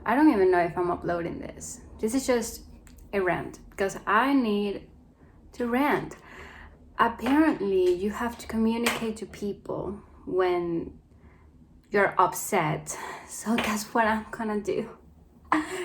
I don't even know if I'm uploading this. This is just a rant because I need to rant. Apparently, you have to communicate to people when you're upset. So that's what I'm gonna do.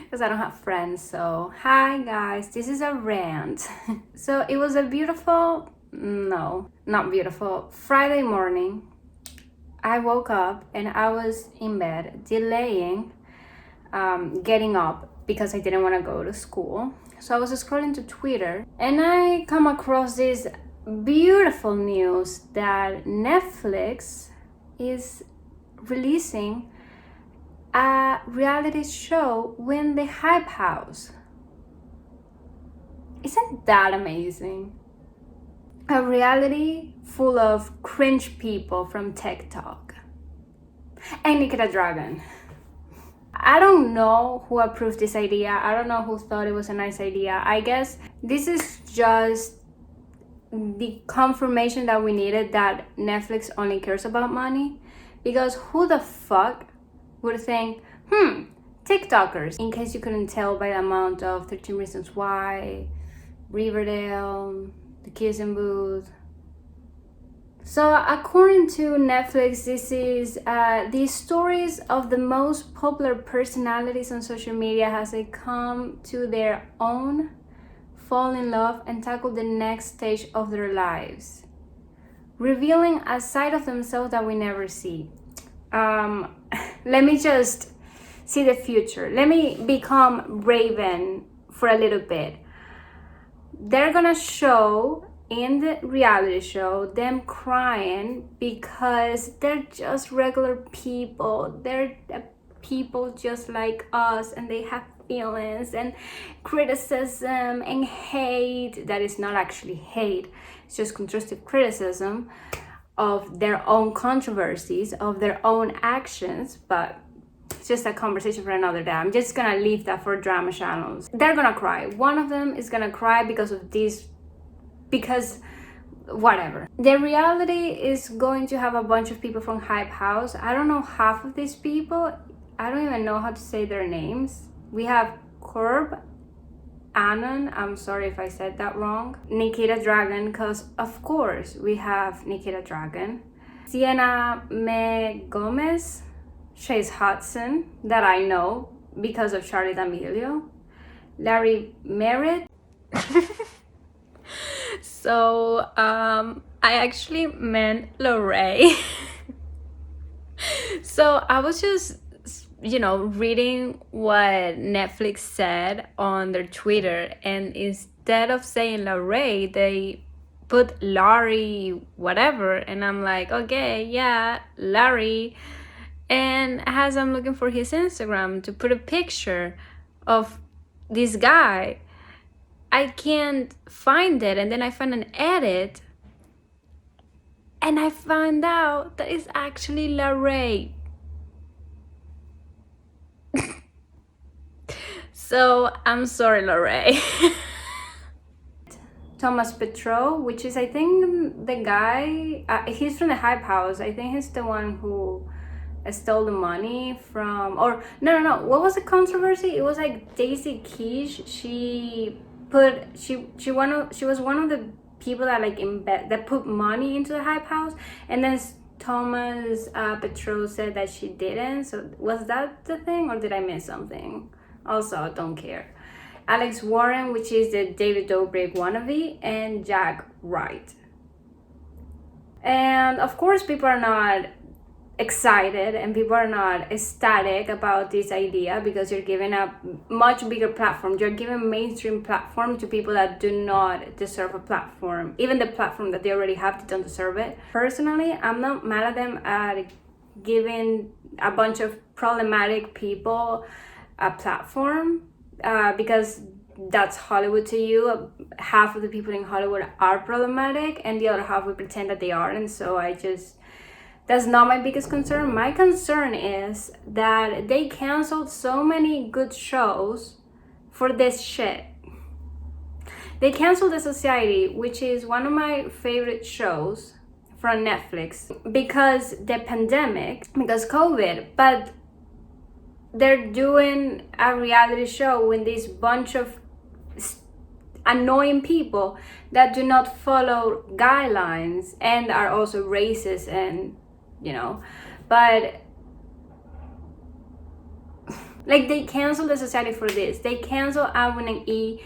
Because I don't have friends. So, hi guys, this is a rant. So, it was a beautiful, no, not beautiful, Friday morning. I woke up and I was in bed delaying getting up because I didn't want to go to school. So I was scrolling to Twitter and I come across this beautiful news that Netflix is releasing a reality show with the Hype House. Isn't that amazing? A reality full of cringe people from TikTok. And Nikita Dragon. I don't know who approved this idea. I don't know who thought it was a nice idea. I guess this is just the confirmation that we needed that Netflix only cares about money. Because who the fuck would think, TikTokers? In case you couldn't tell by the amount of 13 Reasons Why, Riverdale, The Kissing Booth. So according to Netflix, this is the stories of the most popular personalities on social media as they come to their own, fall in love, and tackle the next stage of their lives, revealing a side of themselves that we never see. Let me just see the future. Let me become Raven for a little bit. They're gonna show in the reality show them crying because they're just regular people. They're people just like us, and they have feelings and criticism and hate that is not actually hate. It's just constructive criticism of their own controversies, of their own actions, but it's just a conversation for another day. I'm just gonna leave that for drama channels. They're gonna cry. One of them is gonna cry because of this, because whatever. The reality is going to have a bunch of people from Hype House. I don't know half of these people. I don't even know how to say their names. We have Corb, Anon, I'm sorry if I said that wrong, Nikita Dragon, because of course we have Nikita Dragon, Sienna Mae Gomez, Chase Hudson, that I know because of Charlie D'Amelio, Larry Merritt. So I actually meant Lorray. So I was just reading what Netflix said on their Twitter, and instead of saying Lorray, they put Larry whatever, and I'm like, okay, yeah, Larry. And as I'm looking for his Instagram to put a picture of this guy, I can't find it, and then I find an edit and I find out that it's actually Larray. So I'm sorry, Larray. Thomas Petro, which is I think the guy, he's from the Hype House. I think he's the one who stole the money from, or no, what was the controversy? It was like Daisy Keish. She was one of the people that that put money into the Hype House, and then Thomas Petro said that she didn't. So was that the thing, or did I miss something? Also, I don't care. Alex Warren, which is the David Dobrik wannabe, and Jack Wright. And of course, people are not excited and people are not ecstatic about this idea because you're giving a much bigger platform. You're giving mainstream platform to people that do not deserve a platform. Even the platform that they already have, they don't deserve it. Personally, I'm not mad at them at giving a bunch of problematic people a platform because that's Hollywood to you. Half of the people in Hollywood are problematic and the other half we pretend that they aren't. So that's not my biggest concern. My concern is that they canceled so many good shows for this shit. They canceled The Society, which is one of my favorite shows from Netflix, because the pandemic, because COVID. But they're doing a reality show with this bunch of annoying people that do not follow guidelines and are also racist, and but like, they canceled the society for this. They canceled I Wouldn't Eat.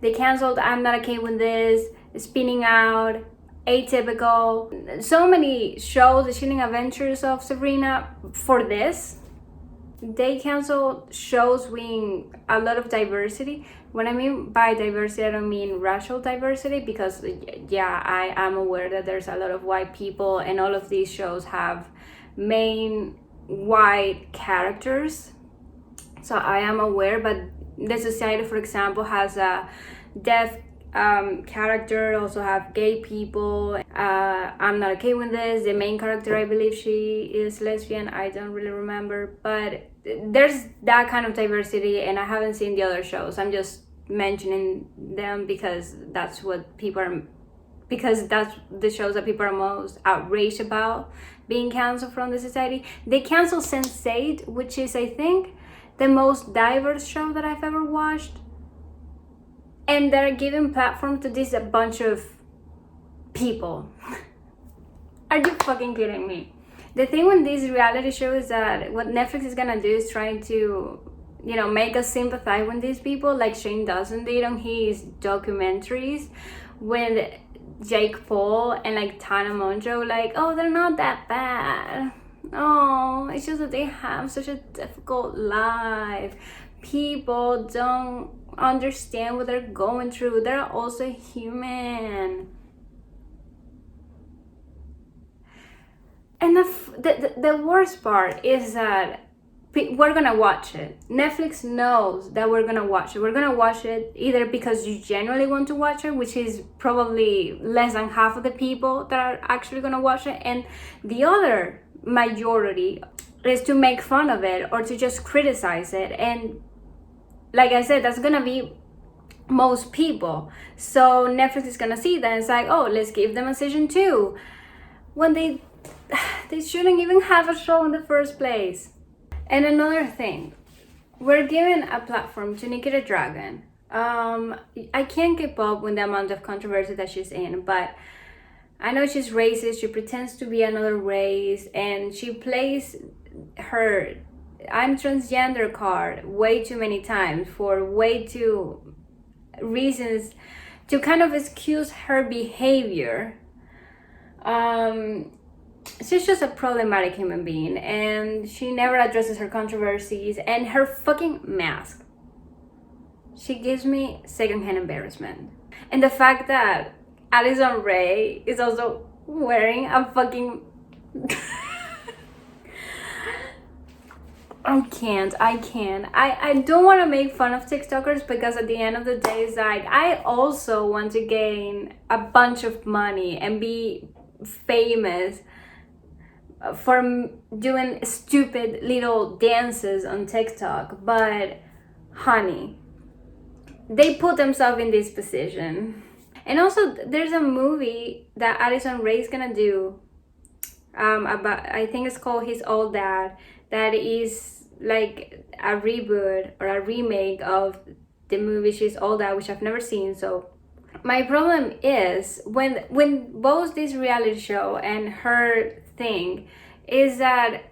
They canceled I'm Not Okay With This, Spinning Out, Atypical. So many shows, The Chilling Adventures of Sabrina, for this. They canceled shows with a lot of diversity. When I mean by diversity, I don't mean racial diversity, because yeah, I am aware that there's a lot of white people and all of these shows have main white characters. So I am aware, but the society, for example, has a deaf character, also have gay people. I'm Not Okay With This. The main character, I believe she is lesbian. I don't really remember, but there's that kind of diversity, and I haven't seen the other shows. I'm just mentioning them because that's what people are, because that's the shows that people are most outraged about being canceled from the society. They canceled Sense8, which is, I think, the most diverse show that I've ever watched, and they're giving platform to this a bunch of people. Are you fucking kidding me? The thing with these reality shows is that what Netflix is gonna do is trying to, make us sympathize with these people, like Shane Dawson did on his documentaries with Jake Paul and like Tana Mongeau, like, oh, they're not that bad. Oh, it's just that they have such a difficult life. People don't understand what they're going through. They're also human. And the worst part is that we're gonna watch it. Netflix knows that we're gonna watch it. We're gonna watch it either because you genuinely want to watch it, which is probably less than half of the people that are actually gonna watch it, and the other majority is to make fun of it or to just criticize it. And like I said, that's gonna be most people. So Netflix is gonna see that and it's like, oh, let's give them a season 2, when they shouldn't even have a show in the first place. And another thing, we're giving a platform to Nikita Dragon. I can't keep up with the amount of controversy that she's in, but I know she's racist. She pretends to be another race, and she plays her I'm transgender card way too many times for way too reasons to kind of excuse her behavior. She's just a problematic human being, and she never addresses her controversies. And her fucking mask, she gives me secondhand embarrassment. And the fact that Addison Rae is also wearing a fucking I can't. I don't want to make fun of TikTokers, because at the end of the day, it's like, I also want to gain a bunch of money and be famous for doing stupid little dances on TikTok. But honey, they put themselves in this position. And also, there's a movie that Addison Rae is gonna do about, I think it's called His Old Dad, that is like a reboot or a remake of the movie She's All That, which I've never seen. So my problem is when both this reality show and her thing is that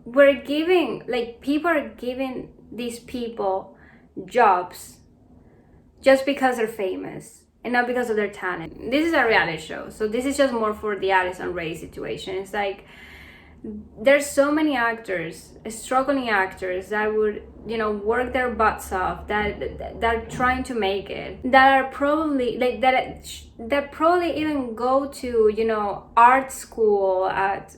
we're giving, like, people are giving these people jobs just because they're famous and not because of their talent. This is a reality show, so this is just more for the Addison Rae situation. It's like, there's so many actors, struggling actors, that would, work their butts off, that are trying to make it, that are probably like that probably even go to art school, at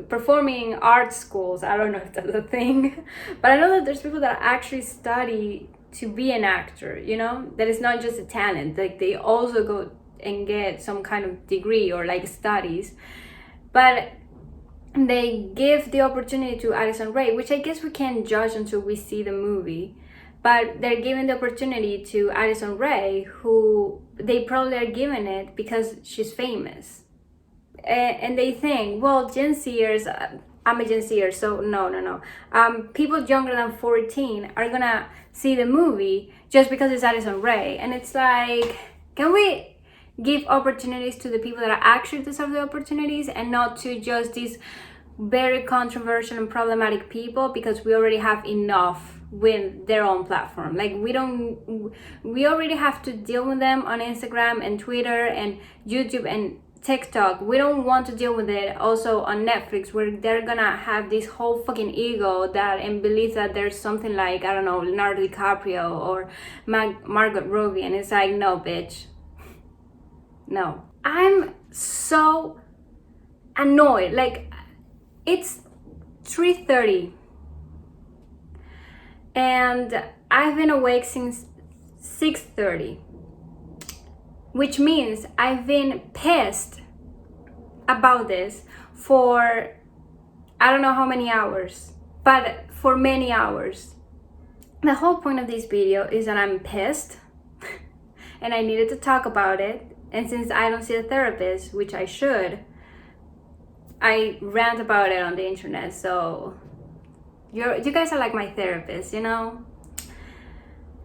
performing art schools. I don't know if that's a thing, but I know that there's people that actually study to be an actor, that is not just a talent, like they also go and get some kind of degree or like studies. But they give the opportunity to Addison Rae, which I guess we can't judge until we see the movie, but they're giving the opportunity to Addison Rae, who they probably are giving it because she's famous. And they think, well, Gen Zers, I'm a Gen Zer, so no. People younger than 14 are gonna see the movie just because it's Addison Rae, and it's like, can we give opportunities to the people that are actually deserve the opportunities, and not to just these very controversial and problematic people, because we already have enough with their own platform. Like, we already have to deal with them on Instagram and Twitter and YouTube and TikTok. We don't want to deal with it also on Netflix, where they're gonna have this whole fucking ego that and believe that there's something like, I don't know, Leonardo DiCaprio or Margot Robbie, and it's like, no, bitch, no. I'm so annoyed. Like, it's 3:30 and I've been awake since 6:30, which means I've been pissed about this for I don't know how many hours, but for many hours. The whole point of this video is that I'm pissed and I needed to talk about it, and since I don't see a therapist, which I should, I rant about it on the internet. So you guys are like my therapist, you know?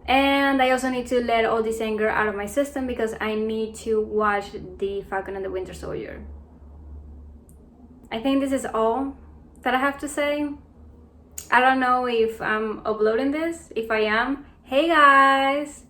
And I also need to let all this anger out of my system because I need to watch The Falcon and the Winter Soldier. I think this is all that I have to say. I don't know if I'm uploading this. If I am, hey guys!